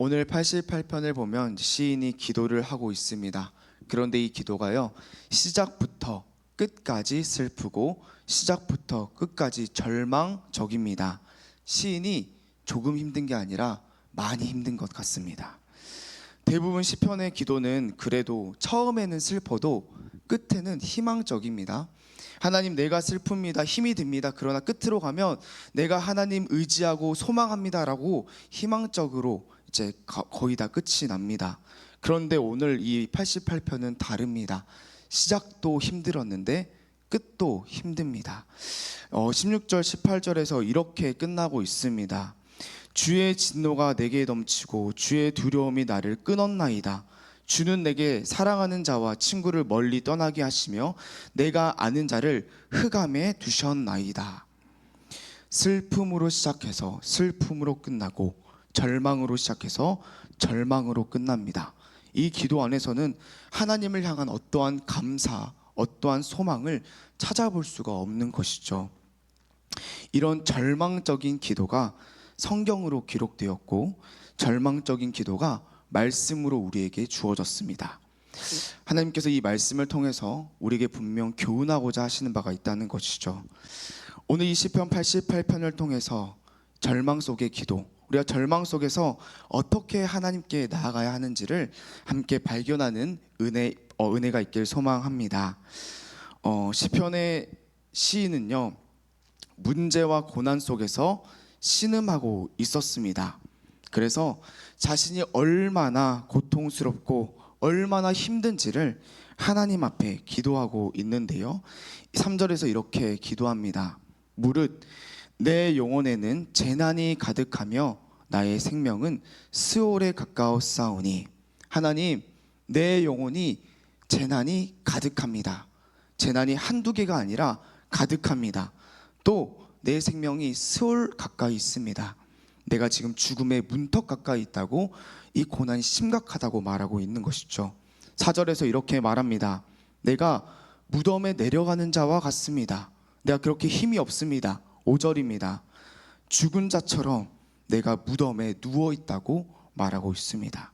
오늘 88편을 보면 시인이 기도를 하고 있습니다. 그런데 이 기도가요, 시작부터 끝까지 슬프고 시작부터 끝까지 절망적입니다. 시인이 조금 힘든 게 아니라 많이 힘든 것 같습니다. 대부분 시편의 기도는 그래도 처음에는 슬퍼도 끝에는 희망적입니다. 하나님, 내가 슬픕니다, 힘이 듭니다. 그러나 끝으로 가면 내가 하나님 의지하고 소망합니다라고 희망적으로 이제 거의 다 끝이 납니다. 그런데 오늘 이 88편은 다릅니다. 시작도 힘들었는데 끝도 힘듭니다. 16절 18절에서 이렇게 끝나고 있습니다. 주의 진노가 내게 넘치고 주의 두려움이 나를 끊었나이다. 주는 내게 사랑하는 자와 친구를 멀리 떠나게 하시며 내가 아는 자를 흑암에 두셨나이다. 슬픔으로 시작해서 슬픔으로 끝나고 절망으로 시작해서 절망으로 끝납니다. 이 기도 안에서는 하나님을 향한 어떠한 감사, 어떠한 소망을 찾아볼 수가 없는 것이죠. 이런 절망적인 기도가 성경으로 기록되었고 절망적인 기도가 말씀으로 우리에게 주어졌습니다. 하나님께서 이 말씀을 통해서 우리에게 분명 교훈하고자 하시는 바가 있다는 것이죠. 오늘 이 시편 88편을 통해서 절망 속의 기도, 우리가 절망 속에서 어떻게 하나님께 나아가야 하는지를 함께 발견하는 은혜가 있길 소망합니다. 시편의 시인은요, 문제와 고난 속에서 신음하고 있었습니다. 그래서 자신이 얼마나 고통스럽고 얼마나 힘든지를 하나님 앞에 기도하고 있는데요, 3절에서 이렇게 기도합니다. 무릇 내 영혼에는 재난이 가득하며 나의 생명은 스올에 가까웠사오니. 하나님, 내 영혼이 재난이 가득합니다. 재난이 한두 개가 아니라 가득합니다. 또 내 생명이 스올 가까이 있습니다. 내가 지금 죽음의 문턱 가까이 있다고, 이 고난이 심각하다고 말하고 있는 것이죠. 4절에서 이렇게 말합니다. 내가 무덤에 내려가는 자와 같습니다. 내가 그렇게 힘이 없습니다. 5절입니다. 죽은 자처럼 내가 무덤에 누워 있다고 말하고 있습니다.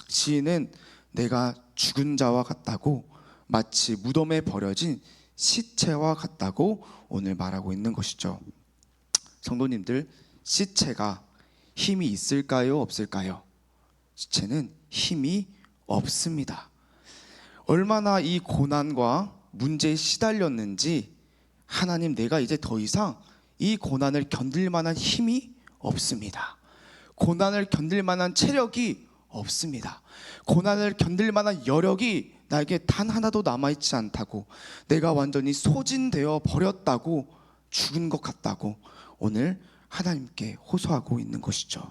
시인은 내가 죽은 자와 같다고, 마치 무덤에 버려진 시체와 같다고 오늘 말하고 있는 것이죠. 성도님들, 시체가 힘이 있을까요, 없을까요? 시체는 힘이 없습니다. 얼마나 이 고난과 문제에 시달렸는지, 하나님, 내가 이제 더 이상 이 고난을 견딜 만한 힘이 없습니다. 고난을 견딜 만한 체력이 없습니다. 고난을 견딜 만한 여력이 나에게 단 하나도 남아있지 않다고, 내가 완전히 소진되어 버렸다고, 죽은 것 같다고 오늘 하나님께 호소하고 있는 것이죠.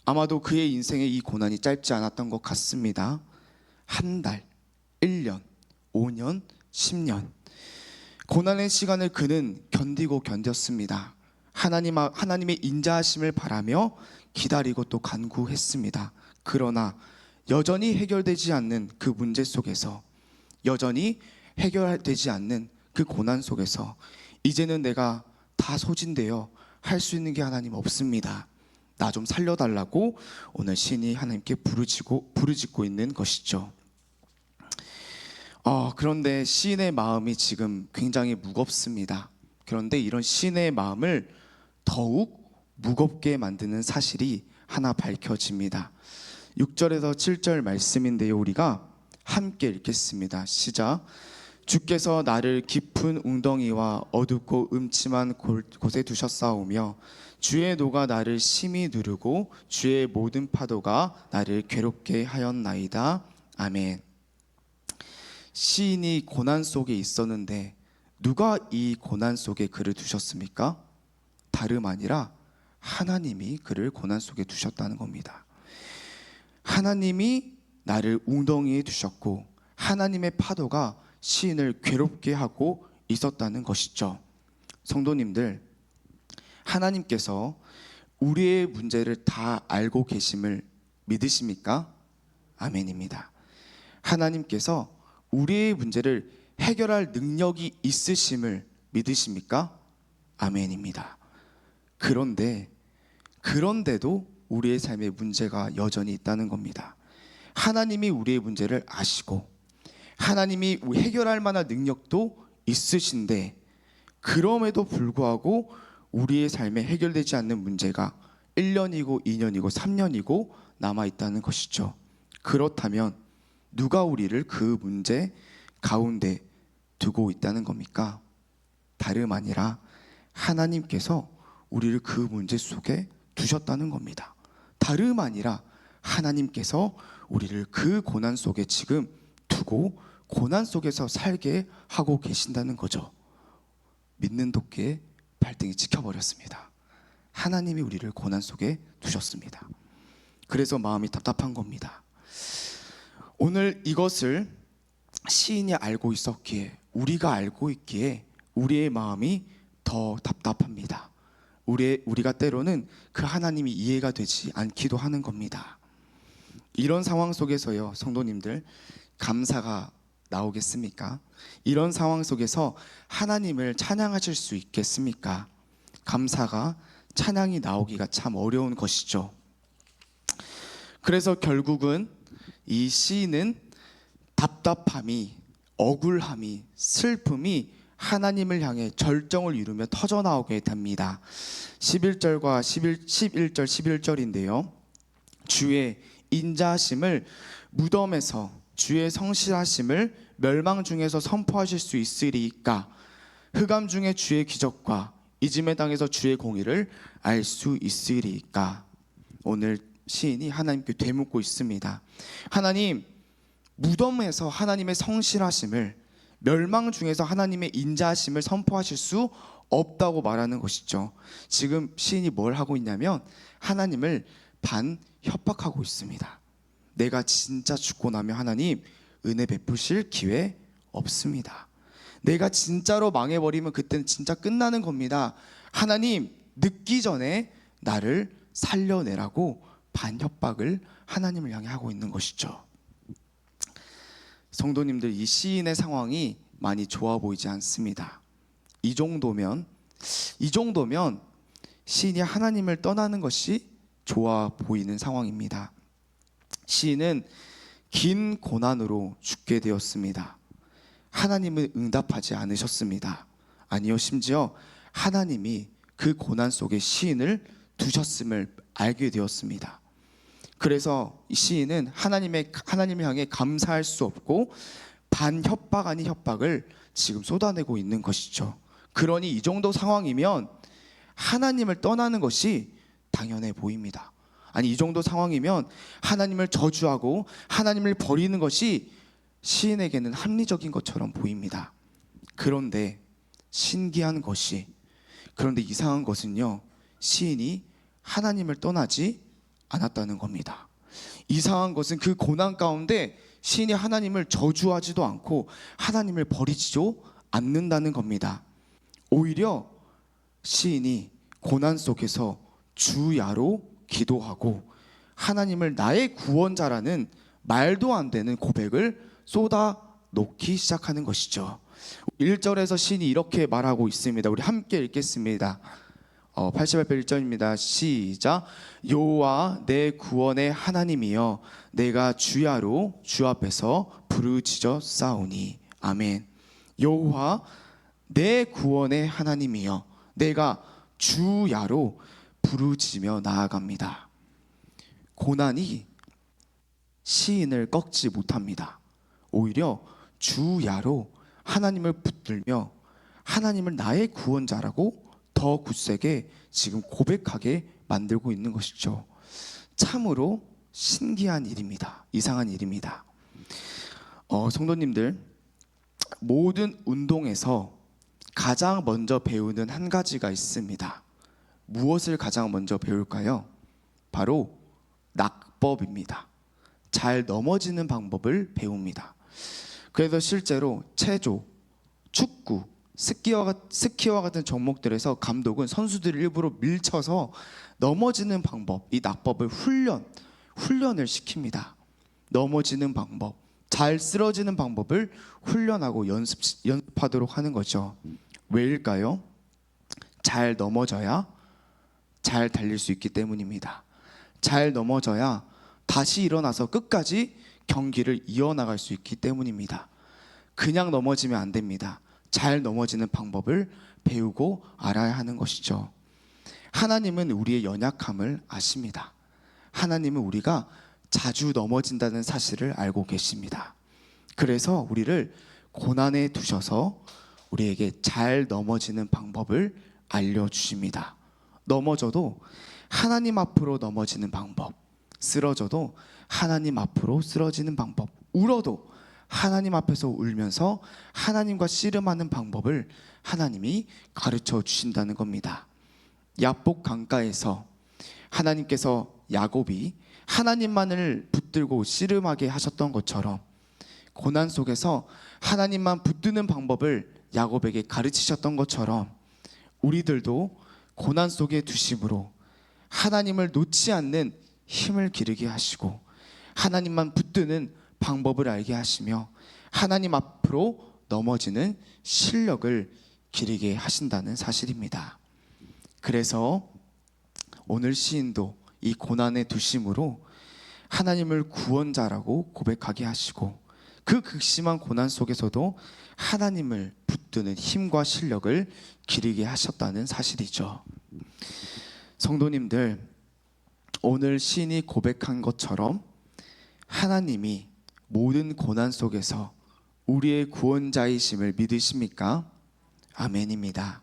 아마도 그의 인생에 이 고난이 짧지 않았던 것 같습니다. 한 달, 1년, 5년, 10년 고난의 시간을 그는 견디고 견뎠습니다. 하나님의 인자하심을 바라며 기다리고 또 간구했습니다. 그러나 여전히 해결되지 않는 그 문제 속에서, 여전히 해결되지 않는 그 고난 속에서 이제는 내가 다 소진되어 할 수 있는 게 하나님 없습니다. 나 좀 살려달라고 오늘 시인이 하나님께 부르짖고 있는 것이죠. 그런데 시인의 마음이 지금 굉장히 무겁습니다. 그런데 이런 시인의 마음을 더욱 무겁게 만드는 사실이 하나 밝혀집니다. 6절에서 7절 말씀인데요, 우리가 함께 읽겠습니다. 시작. 주께서 나를 깊은 웅덩이와 어둡고 음침한 곳에 두셨사오며 주의 노가 나를 심히 누르고 주의 모든 파도가 나를 괴롭게 하였나이다. 아멘. 시인이 고난 속에 있었는데 누가 이 고난 속에 그를 두셨습니까? 다름 아니라 하나님이 그를 고난 속에 두셨다는 겁니다. 하나님이 나를 웅덩이에 두셨고 하나님의 파도가 시인을 괴롭게 하고 있었다는 것이죠. 성도님들, 하나님께서 우리의 문제를 다 알고 계심을 믿으십니까? 아멘입니다. 하나님께서 우리의 문제를 해결할 능력이 있으심을 믿으십니까? 아멘입니다. 그런데도 우리의 삶에 문제가 여전히 있다는 겁니다. 하나님이 우리의 문제를 아시고 하나님이 해결할 만한 능력도 있으신데 그럼에도 불구하고 우리의 삶에 해결되지 않는 문제가 1년이고 2년이고 3년이고 남아있다는 것이죠. 그렇다면 누가 우리를 그 문제 가운데 두고 있다는 겁니까? 다름 아니라 하나님께서 우리를 그 문제 속에 두셨다는 겁니다. 다름 아니라 하나님께서 우리를 그 고난 속에 지금 두고 고난 속에서 살게 하고 계신다는 거죠. 믿는 도끼의 발등이 찍혀버렸습니다. 하나님이 우리를 고난 속에 두셨습니다. 그래서 마음이 답답한 겁니다. 오늘 이것을 시인이 알고 있었기에, 우리가 알고 있기에 우리의 마음이 더 답답합니다. 우리가 때로는 그 하나님이 이해가 되지 않기도 하는 겁니다. 이런 상황 속에서요, 성도님들, 감사가 나오겠습니까? 이런 상황 속에서 하나님을 찬양하실 수 있겠습니까? 감사가, 찬양이 나오기가 참 어려운 것이죠. 그래서 결국은 이 시인은 답답함이, 억울함이, 슬픔이 하나님을 향해 절정을 이루며 터져나오게 됩니다. 11절과 11절 11절인데요. 주의 인자하심을 무덤에서, 주의 성실하심을 멸망 중에서 선포하실 수 있으리이까? 흑암 중에 주의 기적과 이짐의 땅에서 주의 공의를 알 수 있으리이까? 오늘 시인이 하나님께 되묻고 있습니다. 하나님, 무덤에서 하나님의 성실하심을, 멸망 중에서 하나님의 인자하심을 선포하실 수 없다고 말하는 것이죠. 지금 시인이 뭘 하고 있냐면 하나님을 반 협박하고 있습니다. 내가 진짜 죽고 나면 하나님 은혜 베푸실 기회 없습니다. 내가 진짜로 망해버리면 그때는 진짜 끝나는 겁니다. 하나님, 늦기 전에 나를 살려내라고 반협박을 하나님을 향해 하고 있는 것이죠. 성도님들, 이 시인의 상황이 많이 좋아 보이지 않습니다. 이 정도면 시인이 하나님을 떠나는 것이 좋아 보이는 상황입니다. 시인은 긴 고난으로 죽게 되었습니다. 하나님은 응답하지 않으셨습니다. 아니요, 심지어 하나님이 그 고난 속에 시인을 두셨음을 알게 되었습니다. 그래서 이 시인은 하나님을 향해 감사할 수 없고 반협박 아닌 협박을 지금 쏟아내고 있는 것이죠. 그러니 이 정도 상황이면 하나님을 떠나는 것이 당연해 보입니다. 아니, 이 정도 상황이면 하나님을 저주하고 하나님을 버리는 것이 시인에게는 합리적인 것처럼 보입니다. 그런데 이상한 것은요, 시인이 하나님을 떠나지 않았다는 겁니다. 이상한 것은 그 고난 가운데 시인이 하나님을 저주하지도 않고 하나님을 버리지도 않는다는 겁니다. 오히려 시인이 고난 속에서 주야로 기도하고 하나님을 나의 구원자라는 말도 안 되는 고백을 쏟아 놓기 시작하는 것이죠. 1절에서 시인이 이렇게 말하고 있습니다. 우리 함께 읽겠습니다. 88편 1절입니다. 시작. 여호와 내 구원의 하나님이여, 내가 주야로 주 앞에서 부르짖어 싸우니. 아멘. 여호와 내 구원의 하나님이여, 내가 주야로 부르짖으며 나아갑니다. 고난이 시인을 꺾지 못합니다. 오히려 주야로 하나님을 붙들며 하나님을 나의 구원자라고 더 굳세게 지금 고백하게 만들고 있는 것이죠. 참으로 신기한 일입니다. 이상한 일입니다. 성도님들, 모든 운동에서 가장 먼저 배우는 한 가지가 있습니다. 무엇을 가장 먼저 배울까요? 바로 낙법입니다. 잘 넘어지는 방법을 배웁니다. 그래서 실제로 체조, 축구, 스키와 같은 종목들에서 감독은 선수들을 일부러 밀쳐서 넘어지는 방법, 이 낙법을 훈련을 시킵니다. 넘어지는 방법, 잘 쓰러지는 방법을 훈련하고 연습하도록 하는 거죠. 왜일까요? 잘 넘어져야 잘 달릴 수 있기 때문입니다. 잘 넘어져야 다시 일어나서 끝까지 경기를 이어나갈 수 있기 때문입니다. 그냥 넘어지면 안 됩니다. 잘 넘어지는 방법을 배우고 알아야 하는 것이죠. 하나님은 우리의 연약함을 아십니다. 하나님은 우리가 자주 넘어진다는 사실을 알고 계십니다. 그래서 우리를 고난에 두셔서 우리에게 잘 넘어지는 방법을 알려주십니다. 넘어져도 하나님 앞으로 넘어지는 방법, 쓰러져도 하나님 앞으로 쓰러지는 방법, 울어도 하나님 앞에서 울면서 하나님과 씨름하는 방법을 하나님이 가르쳐 주신다는 겁니다. 야복 강가에서 하나님께서 야곱이 하나님만을 붙들고 씨름하게 하셨던 것처럼 고난 속에서 하나님만 붙드는 방법을 야곱에게 가르치셨던 것처럼 우리들도 고난 속에 두심으로 하나님을 놓지 않는 힘을 기르게 하시고 하나님만 붙드는 방법을 알게 하시며 하나님 앞으로 넘어지는 실력을 기르게 하신다는 사실입니다. 그래서 오늘 시인도 이 고난의 두심으로 하나님을 구원자라고 고백하게 하시고 그 극심한 고난 속에서도 하나님을 붙드는 힘과 실력을 기르게 하셨다는 사실이죠. 성도님들, 오늘 시인이 고백한 것처럼 하나님이 모든 고난 속에서 우리의 구원자이심을 믿으십니까? 아멘입니다.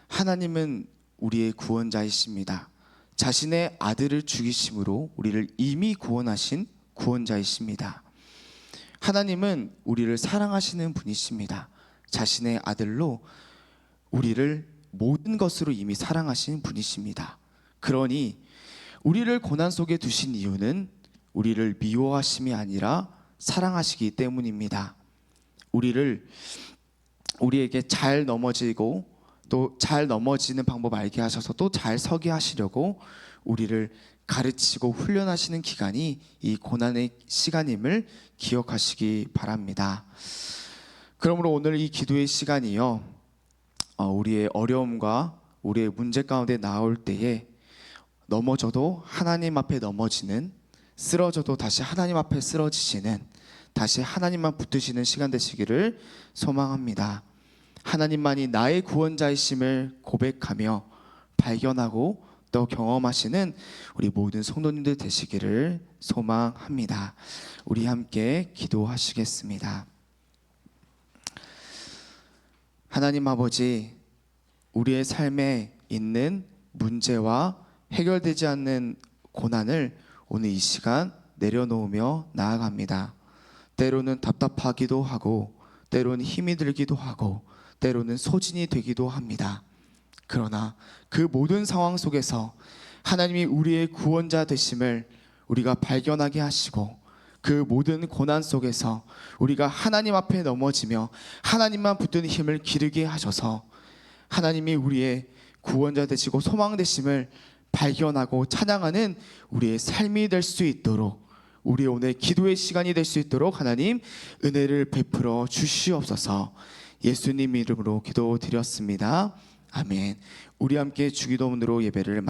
하나님은 우리의 구원자이십니다. 자신의 아들을 죽이심으로 우리를 이미 구원하신 구원자이십니다. 하나님은 우리를 사랑하시는 분이십니다. 자신의 아들로 우리를 모든 것으로 이미 사랑하신 분이십니다. 그러니 우리를 고난 속에 두신 이유는 우리를 미워하심이 아니라 사랑하시기 때문입니다. 우리에게 잘 넘어지고 또 잘 넘어지는 방법 알게 하셔서 또 잘 서게 하시려고 우리를 가르치고 훈련하시는 기간이 이 고난의 시간임을 기억하시기 바랍니다. 그러므로 오늘 이 기도의 시간이요, 우리의 어려움과 우리의 문제 가운데 나올 때에 넘어져도 하나님 앞에 넘어지는, 쓰러져도 다시 하나님 앞에 쓰러지시는, 다시 하나님만 붙드시는 시간 되시기를 소망합니다. 하나님만이 나의 구원자이심을 고백하며 발견하고 또 경험하시는 우리 모든 성도님들 되시기를 소망합니다. 우리 함께 기도하시겠습니다. 하나님 아버지, 우리의 삶에 있는 문제와 해결되지 않는 고난을 오늘 이 시간 내려놓으며 나아갑니다. 때로는 답답하기도 하고 때로는 힘이 들기도 하고 때로는 소진이 되기도 합니다. 그러나 그 모든 상황 속에서 하나님이 우리의 구원자 되심을 우리가 발견하게 하시고 그 모든 고난 속에서 우리가 하나님 앞에 넘어지며 하나님만 붙드는 힘을 기르게 하셔서 하나님이 우리의 구원자 되시고 소망 되심을 발견하고 찬양하는 우리의 삶이 될 수 있도록, 우리 오늘 기도의 시간이 될 수 있도록 하나님 은혜를 베풀어 주시옵소서. 예수님 이름으로 기도드렸습니다. 아멘. 우리 함께 주기도문으로 예배를